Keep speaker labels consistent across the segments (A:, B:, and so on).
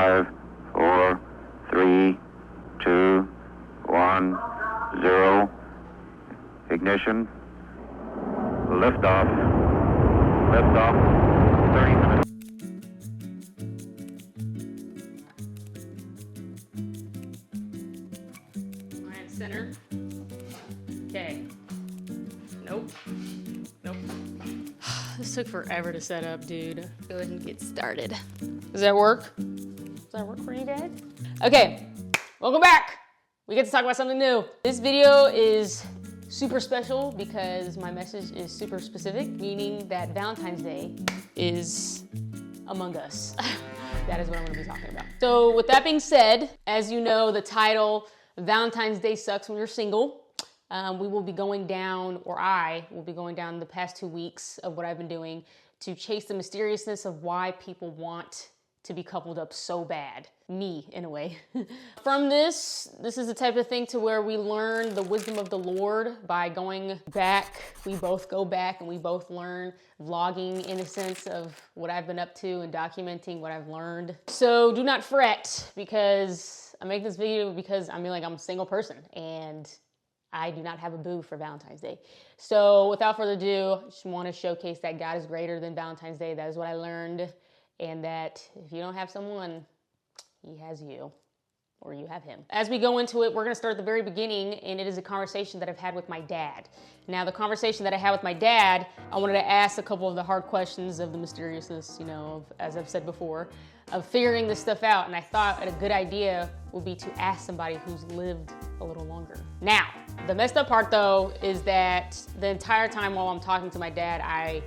A: 5, 4, 3, 2, 1, 0. Ignition. Liftoff. Liftoff. 30 minutes.
B: Alright, center. Okay. Nope. Nope. This took forever to set up, dude. Go ahead and get started. Does that work? Does that work for you guys? Okay, welcome back. We get to talk about something new. This video is super special because my message is super specific, meaning that Valentine's Day is among us. That is what I'm gonna be talking about. So with that being said, as you know, the title, Valentine's Day Sucks When You're Single. We will be going down, or I will be going down the past 2 weeks of what I've been doing to chase the mysteriousness of why people want to be coupled up so bad. Me, in a way. From this is the type of thing to where we learn the wisdom of the Lord by going back. We both go back and we both learn, vlogging in a sense of what I've been up to and documenting what I've learned. So do not fret, because I make this video because I'm a single person and I do not have a boo for Valentine's Day. So without further ado, I just want to showcase that God is greater than Valentine's Day. That is what I learned. And that if you don't have someone, he has you, or you have him. As we go into it, we're gonna start at the very beginning, and it is a conversation that I've had with my dad. Now, the conversation that I had with my dad, I wanted to ask a couple of the hard questions of the mysteriousness, as I've said before, of figuring this stuff out. And I thought a good idea would be to ask somebody who's lived a little longer. Now, the messed up part though, is that the entire time while I'm talking to my dad, I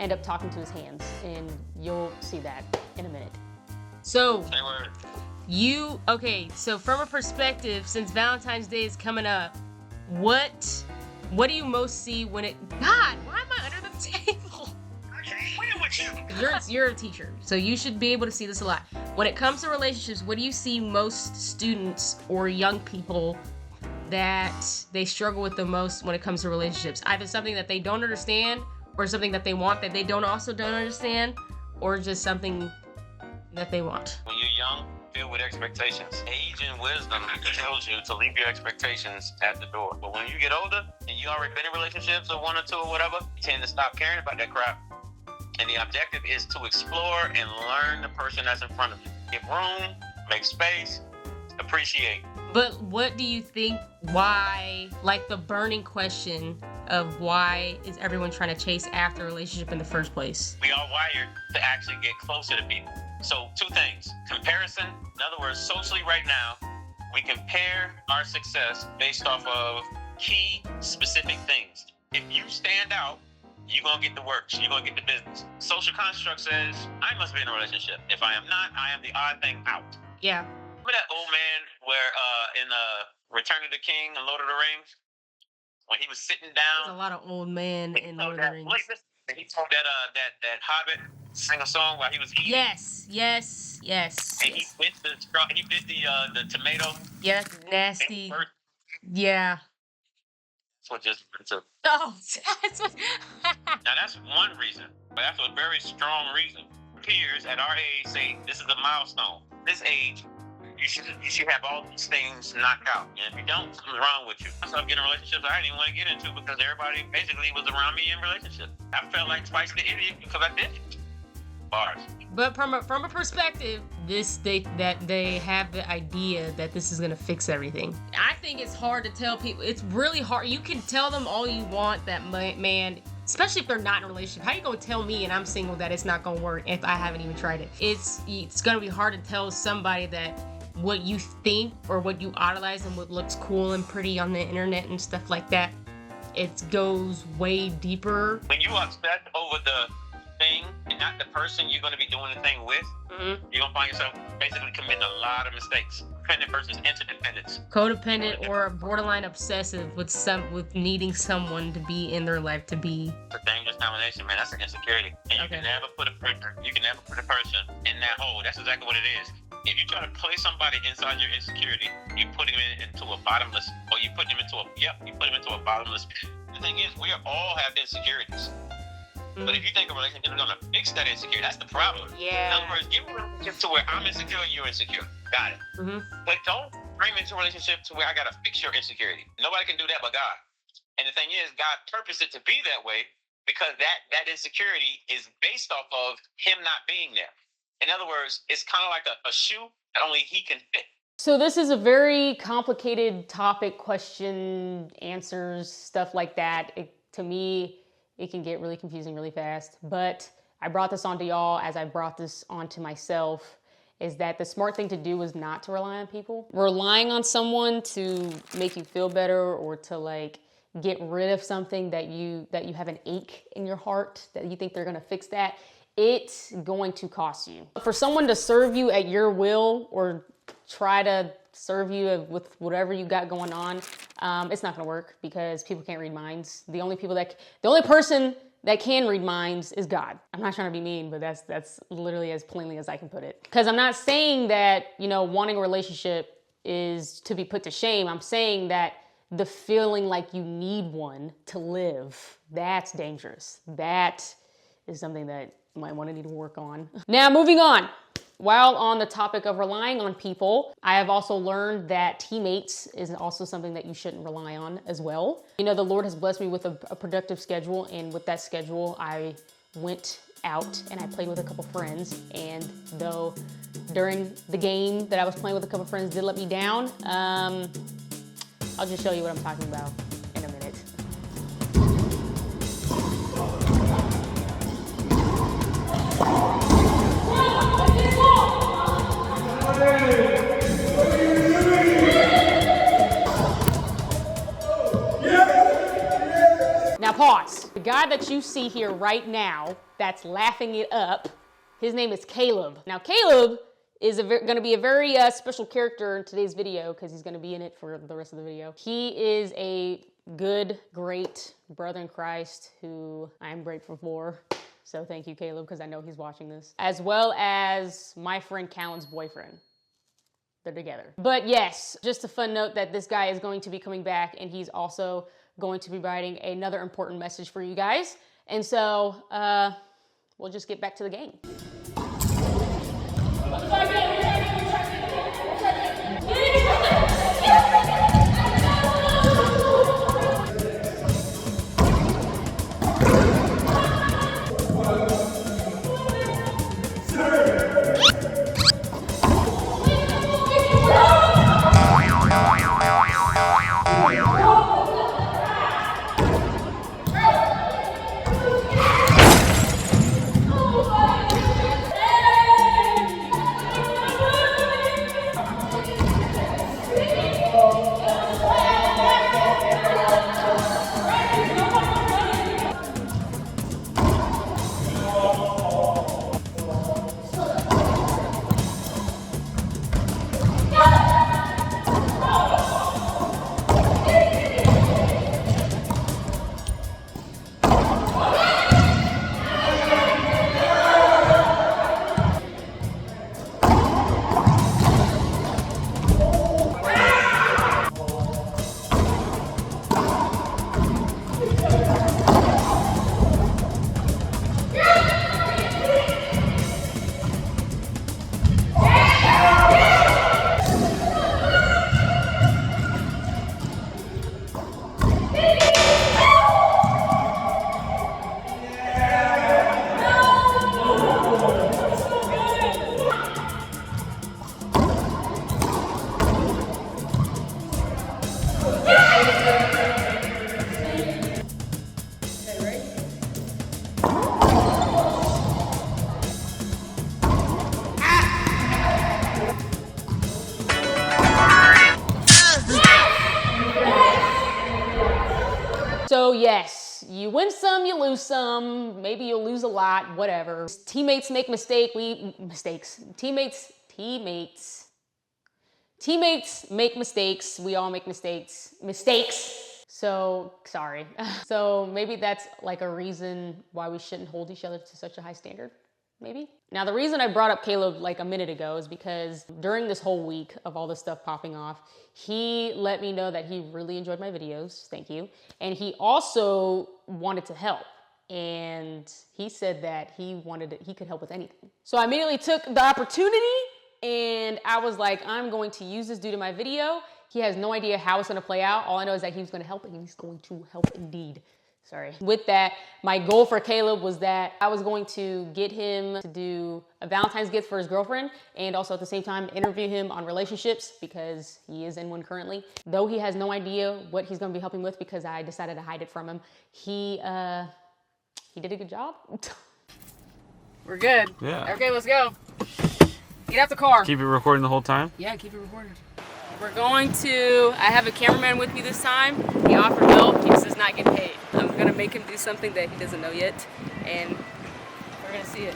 B: end up talking to his hands, and you'll see that in a minute. So, so from a perspective, since Valentine's Day is coming up, what do you most see when it, God, why am I under the table? You're a teacher, so you should be able to see this a lot. When it comes to relationships, what do you see most students or young people that they struggle with the most when it comes to relationships? Either something that they don't understand, or something that they want that they don't understand, or just something that they want.
C: When you're young, filled with expectations, age and wisdom tells you to leave your expectations at the door. But when you get older and you already been in relationships or 1 or 2 or whatever, you tend to stop caring about that crap. And the objective is to explore and learn the person that's in front of you. Give room, make space, appreciate.
B: But what do you think, why, like the burning question of why is everyone trying to chase after a relationship in the first place?
C: We are wired to actually get closer to people. So 2 things, comparison. In other words, socially right now, we compare our success based off of key specific things. If you stand out, you're gonna get the work, you're gonna get the business. Social construct says, I must be in a relationship. If I am not, I am the odd thing out.
B: Yeah.
C: Remember that old man where in Return of the King and Lord of the Rings? When he was sitting down.
B: There's a lot of old men in Lord of the Rings.
C: He told that hobbit sing a song while he was eating.
B: Yes.
C: And he bit the tomato.
B: Yeah, that's nasty. Yeah.
C: That's what just to.
B: Oh, that's what.
C: Now that's one reason, but that's a very strong reason. Peers at our age say this is a milestone. This age, you should have all these things knocked out. And if you don't, something's wrong with you. I started getting relationships I didn't even want to get into because everybody basically was around me in relationships. I felt like twice the idiot because I did it. Bars.
B: But from a perspective, they have the idea that this is gonna fix everything. I think it's hard to tell people. It's really hard. You can tell them all you want that man, especially if they're not in a relationship. How you gonna tell me and I'm single that it's not gonna work if I haven't even tried it? It's gonna be hard to tell somebody that what you think or what you idolize and what looks cool and pretty on the internet and stuff like that, it goes way deeper.
C: When you upset over the thing and not the person you're going to be doing the thing with, you're going to find yourself basically committing a lot of mistakes. Dependent versus interdependence.
B: Codependent or borderline obsessive with needing someone to be in their life to be.
C: It's a dangerous combination, man. That's an insecurity. And you can never put a person in that hole. That's exactly what it is. If you try to play somebody inside your insecurity, you put him into a bottomless, or you put him into a bottomless pit. The thing is, we all have insecurities. But if you think a relationship is gonna fix that insecurity, that's the problem.
B: Yeah.
C: In other words, give me a relationship to where I'm insecure and you're insecure. Got it. But don't bring me into a relationship to where I gotta fix your insecurity. Nobody can do that but God. And the thing is, God purposed it to be that way because that insecurity is based off of him not being there. In other words, it's kind of like a shoe that only he can fit.
B: So this is a very complicated topic, question, answers, stuff like that. To me, it can get really confusing really fast. But I brought this onto y'all as I brought this onto myself, is that the smart thing to do is not to rely on people. Relying on someone to make you feel better or to like get rid of something that you have an ache in your heart, that you think they're gonna fix that, it's going to cost you. For someone to serve you at your will or try to serve you with whatever you got going on, it's not gonna work because people can't read minds. The only person that can read minds is God. I'm not trying to be mean, but that's literally as plainly as I can put it. Because I'm not saying that, wanting a relationship is to be put to shame. I'm saying that the feeling like you need one to live, that's dangerous. That is something that you might want to need to work on. Now, moving on. While on the topic of relying on people, I have also learned that teammates is also something that you shouldn't rely on as well. The Lord has blessed me with a productive schedule, and with that schedule, I went out and I played with a couple friends. And though during the game that I was playing with a couple friends did let me down, I'll just show you what I'm talking about in a minute. Now pause. The guy that you see here right now that's laughing it up, his name is Caleb. Now Caleb is going to be a very special character in today's video because he's going to be in it for the rest of the video. He is a good, great brother in Christ who I'm grateful for. So thank you, Caleb, because I know he's watching this. As well as my friend Callan's boyfriend. They're together. But yes, just a fun note that this guy is going to be coming back and he's also going to be providing another important message for you guys. And so we'll just get back to the game. So yes, you win some, you lose some, maybe you'll lose a lot, whatever. Teammates make mistakes, Teammates make mistakes, we all make mistakes. So, sorry. So maybe that's like a reason why we shouldn't hold each other to such a high standard, maybe? Now the reason I brought up Caleb like a minute ago is because during this whole week of all this stuff popping off, he let me know that he really enjoyed my videos, thank you. And he also wanted to help. and he said that he could help with anything. So I immediately took the opportunity, and I was like, I'm going to use this dude in my video. He has no idea how it's gonna play out. All I know is that he was gonna help, and he's going to help indeed. Sorry. With that, my goal for Caleb was that I was going to get him to do a Valentine's gift for his girlfriend, and also at the same time interview him on relationships, because he is in one currently. Though he has no idea what he's gonna be helping with, because I decided to hide it from him, he did a good job. We're good.
D: Yeah.
B: Okay, let's go. Get out the car.
D: Keep it recording the whole time?
B: Yeah, keep it recording. We're going to, I have a cameraman with me this time. He offered help, he just does not get paid. I'm gonna make him do something that he doesn't know yet, and we're gonna see it.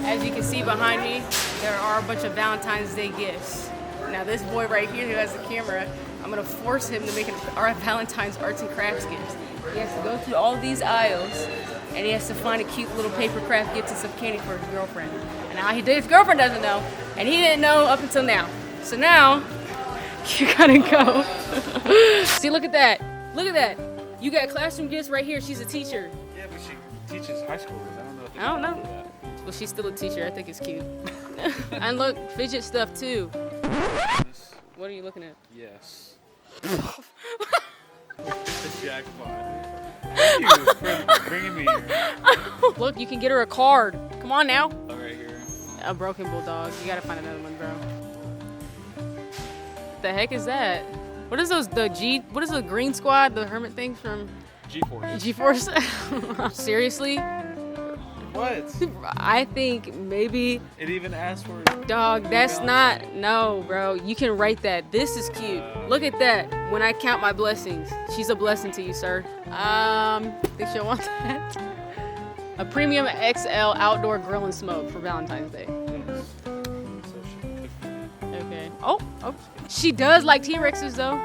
B: As you can see behind me, there are a bunch of Valentine's Day gifts. Now this boy right here who has the camera, I'm gonna force him to make our Valentine's arts and crafts gifts. He has to go through all these aisles, and he has to find a cute little paper craft gift and some candy for his girlfriend. And now his girlfriend doesn't know, and he didn't know up until now. So now, you gotta go. See, look at that. Look at that. You got classroom gifts right here. She's a teacher.
D: Yeah, but she teaches high schoolers. I don't know if
B: I don't know. Well, she's still a teacher. I think it's cute. And look, fidget stuff too. What are you looking at?
D: Yes. The jackpot. Thank you for bringing me here.
B: Look, you can get her a card. Come on now.
D: Oh, right here.
B: A broken bulldog. You gotta find another one, bro. What the heck is that? What is those? What is the Green Squad? The hermit things from
D: G-Force.
B: G-Force? Seriously?
D: What?
B: I think maybe.
D: It even asked for.
B: Dog, that's not. No, bro. You can write that. This is cute. Look at that. When I count my blessings, she's a blessing to you, sir. Think she'll want that. A premium XL outdoor grill and smoke for Valentine's Day. Okay. Oh. She does like T-Rexes though.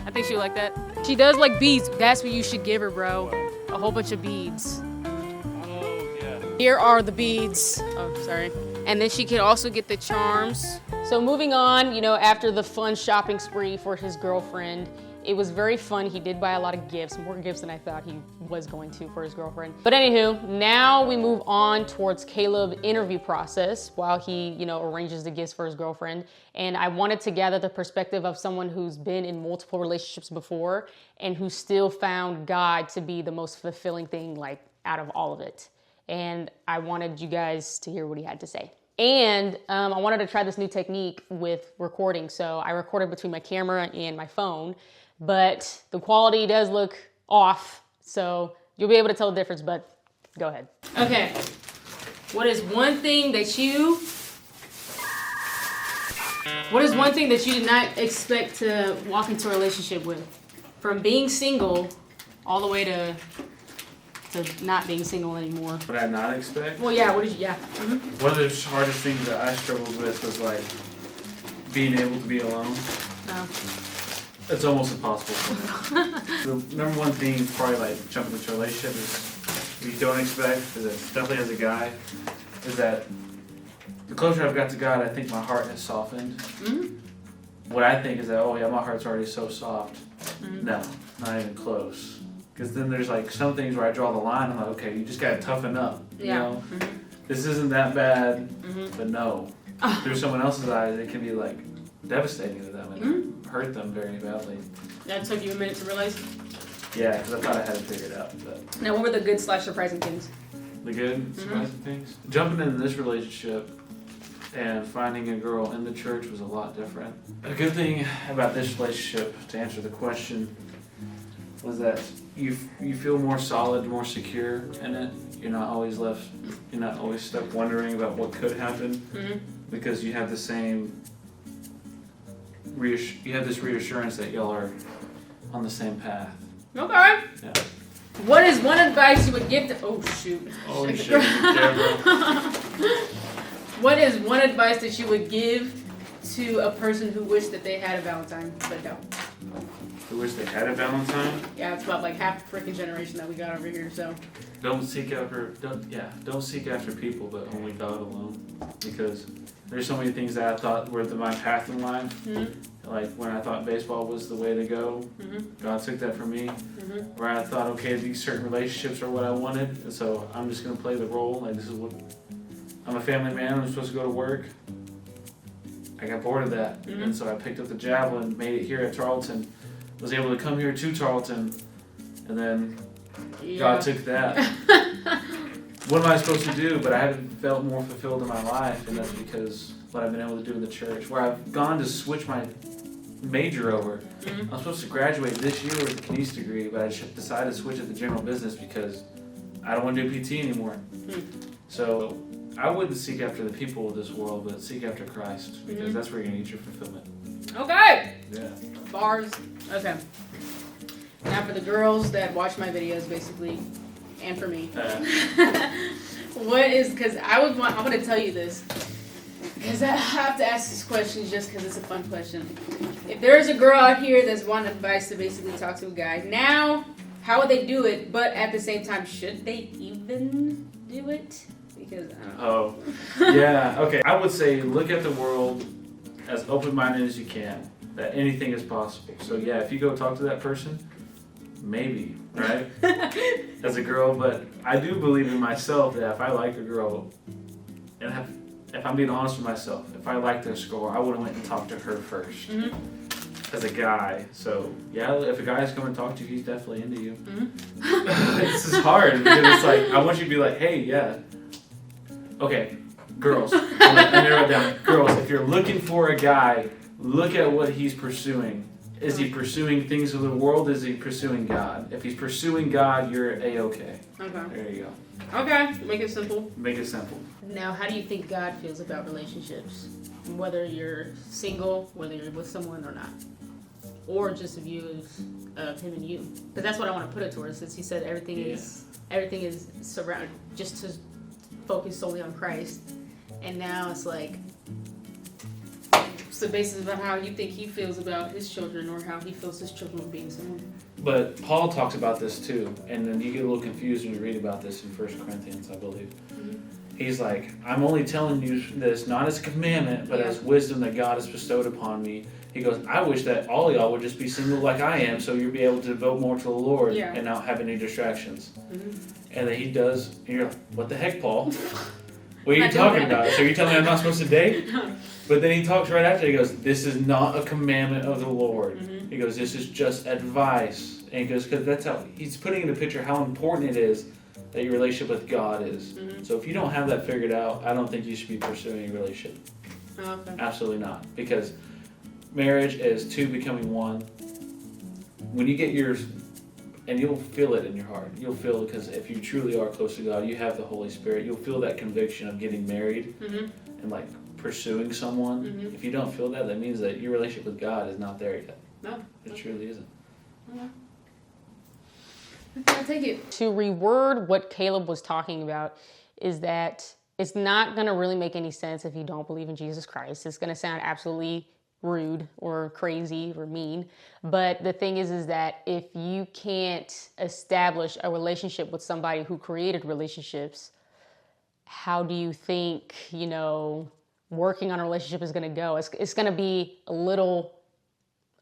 B: I think she'll like that. She does like beads. That's what you should give her, bro. A whole bunch of beads.
D: Oh, yeah.
B: Here are the beads. Oh, sorry. And then she can also get the charms. So moving on, after the fun shopping spree for his girlfriend, it was very fun. He did buy a lot of gifts, more gifts than I thought he was going to for his girlfriend. But anywho, now we move on towards Caleb's interview process while he, arranges the gifts for his girlfriend. And I wanted to gather the perspective of someone who's been in multiple relationships before and who still found God to be the most fulfilling thing, out of all of it. And I wanted you guys to hear what he had to say. And I wanted to try this new technique with recording. So I recorded between my camera and my phone, but the quality does look off. So you'll be able to tell the difference, but go ahead. Okay. What is one thing that you did not expect to walk into a relationship with? From being single all the way to not being single anymore.
D: What I not expect?
B: Well, yeah, Mm-hmm.
D: One of the hardest things that I struggled with was being able to be alone.
B: No.
D: It's almost impossible for me. The number one thing probably jumping into a relationship is you don't expect, is definitely as a guy, is that the closer I've got to God, I think my heart has softened. Mm-hmm. What I think is that, oh yeah, my heart's already so soft. Mm-hmm. No, not even close. Because then there's some things where I draw the line. I'm like, okay, you just gotta toughen up.
B: Yeah.
D: You know,
B: Mm-hmm.
D: This isn't that bad,
B: Mm-hmm.
D: but no. Through someone else's eyes, it can be devastating to them and hurt them very badly.
B: That took you a minute to realize?
D: Yeah, because I thought I had it figured out. But
B: Now, what were the good / surprising things?
D: the good, surprising things. Jumping into this relationship and finding a girl in the church was a lot different. A good thing about this relationship, to answer the question, was that you feel more solid, more secure in it. You're not always stuck wondering about what could happen, because you have the same this reassurance that y'all are on the same path.
B: Okay.
D: Yeah.
B: What is one advice you would give to... Oh, shoot.
D: Holy shit, camera.
B: What is one advice that you would give to a person who wished that they had a Valentine but don't?
D: who wish they had a Valentine.
B: Yeah, it's about like half the freaking generation that we got over here. So
D: Don't seek after people, but only God alone. Because there's so many things that I thought were my path in life.
B: Mm-hmm.
D: Like when I thought baseball was the way to go, God took that from me. Where I thought, okay, these certain relationships are what I wanted, and so I'm just gonna play the role. Like this is what I'm a family man. I'm supposed to go to work. I got bored of that, and so I picked up the javelin, made it here at Tarleton. Was able to come here to Tarleton, and then God took that. What am I supposed to do? But I haven't felt more fulfilled in my life, and that's because what I've been able to do in the church. Where I've gone to switch my major over. I'm supposed to graduate this year with a kinesics degree, but I decided to switch it to general business because I don't want to do PT anymore. So I wouldn't seek after the people of this world, but seek after Christ, because that's where you're going to get your fulfillment.
B: Okay.
D: Yeah.
B: Bars. Okay. Now for the girls that watch my videos, basically, and for me. What is, because I'm going to tell you this, because I have to ask this question just because it's a fun question. If there's a girl out here that's wanting advice to basically talk to a guy, now, how would they do it? But at the same time, should they even do it? Because I don't know.
D: Oh, yeah, okay. I would say look at the world as open-minded as you can, that anything is possible. So yeah, if you go talk to that person, maybe, right? As a girl, but I do believe in myself that if I like a girl, and if I'm being honest with myself, if I liked this girl, I would have went and talked to her first. As a guy. So yeah, if a guy's coming to talk to you, he's definitely into you. This is hard because it's like, I want you to be like, hey, yeah. Okay, girls, I narrow it down. Girls, if you're looking for a guy, look at what he's pursuing. Is he pursuing things of the world? Is he pursuing God? If he's pursuing God, you're A-okay.
B: Okay.
D: There you go.
B: Okay, make it simple.
D: Make it simple.
B: Now, how do you think God feels about relationships? Whether you're single, whether you're with someone or not. Or just views of him and you. Because that's what I want to put it towards, since he said everything is surrounded, just to focus solely on Christ. And now it's like, the basis about how you think he feels about his children, or how he feels his children are being someone.
D: But Paul talks about this too, and then you get a little confused when you read about this in 1 Corinthians, I believe. He's like, I'm only telling you this not as a commandment, but as wisdom that God has bestowed upon me. He goes, I wish that all of y'all would just be single like I am, so you'll be able to devote more to the Lord and not have any distractions. And then he does, and you're like, what the heck, Paul? What are you talking about? So you're telling me I'm not supposed to date? But then he talks right after, he goes, this is not a commandment of the Lord. He goes, this is just advice. And he goes, because that's how, he's putting in the picture how important it is that your relationship with God is. So if you don't have that figured out, I don't think you should be pursuing a relationship.
B: Okay.
D: Absolutely not. Because marriage is two becoming one. When you get yours, and you'll feel it in your heart. You'll feel it because if you truly are close to God, you have the Holy Spirit. You'll feel that conviction of getting married and like pursuing someone. If you don't feel that, that means that your relationship with God is not there yet.
B: No.
D: It truly isn't.
B: I'll take it. To reword what Caleb was talking about is that it's not going to really make any sense if you don't believe in Jesus Christ. It's going to sound absolutely rude or crazy or mean. But the thing is that if you can't establish a relationship with somebody who created relationships, how do you think, working on a relationship is going to go? It's going to be a little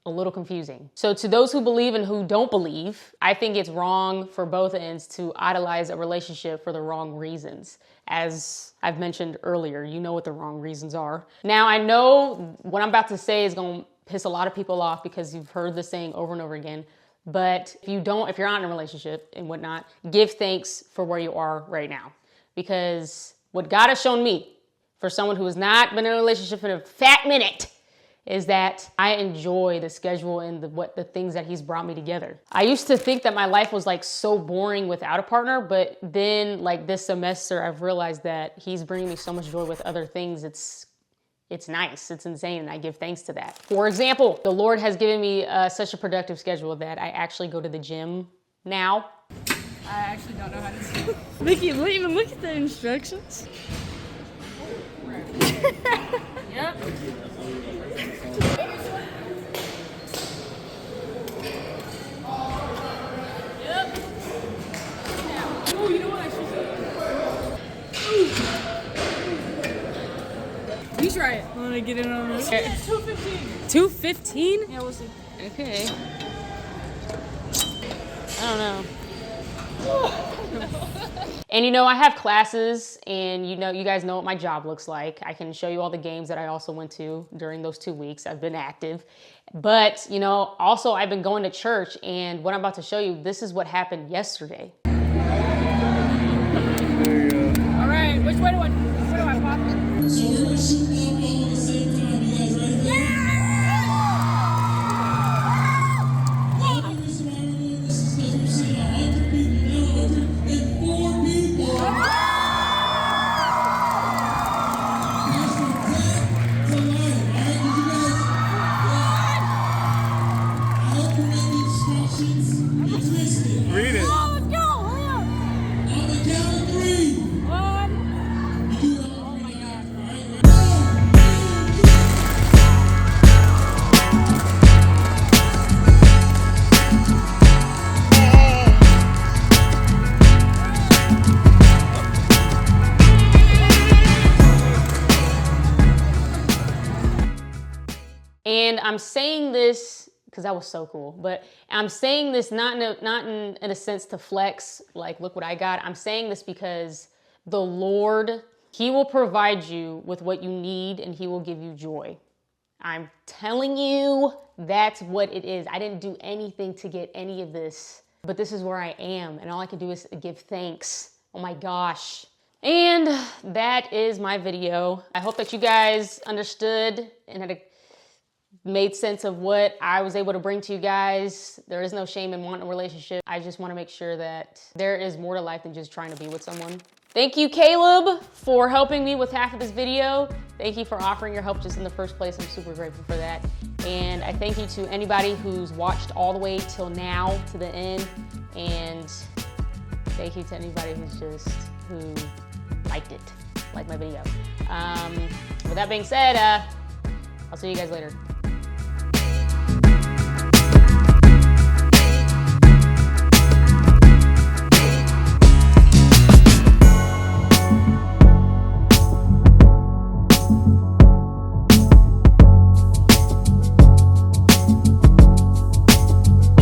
B: confusing. So to those who believe and who don't believe, I think it's wrong for both ends to idolize a relationship for the wrong reasons. As I've mentioned earlier, you know what the wrong reasons are. Now, I know what I'm about to say is going to piss a lot of people off because you've heard this saying over and over again. But if you're not in a relationship and whatnot, give thanks for where you are right now. Because what God has shown me, for someone who has not been in a relationship in a fat minute, is that I enjoy the schedule and the things that he's brought me together. I used to think that my life was like so boring without a partner, but then like this semester, I've realized that he's bringing me so much joy with other things. It's nice, it's insane, and I give thanks to that. For example, the Lord has given me such a productive schedule that I actually go to the gym now. I actually don't know how to do it.
E: Mickey, look at the instructions.
B: Yep.
E: try it. Want to get in on this?
B: Okay.
E: 215.
B: 215?
E: Yeah, we'll see.
B: Okay. I don't know. And you know, I have classes, and you guys know what my job looks like. I can show you all the games that I also went to during those 2 weeks. I've been active. But, you know, also I've been going to church, and what I'm about to show you, this is what happened yesterday.
E: All right, which way do I pop?
F: So we're gonna shoot that ball at the same time. You guys ready for that? Well, the reason why we're doing this is because we've seen 100 people, now 104 people. That's from death to life, right? Did you guys? I hope you read the instructions. It's listed.
D: Read it.
E: Oh, let's go. Hurry up.
F: On the count of 3.
E: 1.
F: You do it all right now, right?
B: And I'm saying this because that was so cool, but I'm saying this not in a sense to flex, like, look what I got. I'm saying this because the Lord, He will provide you with what you need, and He will give you joy. I'm telling you, that's what it is. I didn't do anything to get any of this, but this is where I am, and all I can do is give thanks. Oh my gosh. And that is my video. I hope that you guys understood and had made sense of what I was able to bring to you guys. There is no shame in wanting a relationship. I just want to make sure that there is more to life than just trying to be with someone. Thank you, Caleb, for helping me with half of this video. Thank you for offering your help just in the first place. I'm super grateful for that. And I thank you to anybody who's watched all the way till now, to the end. And thank you to anybody who liked it, liked my video. With that being said, I'll see you guys later.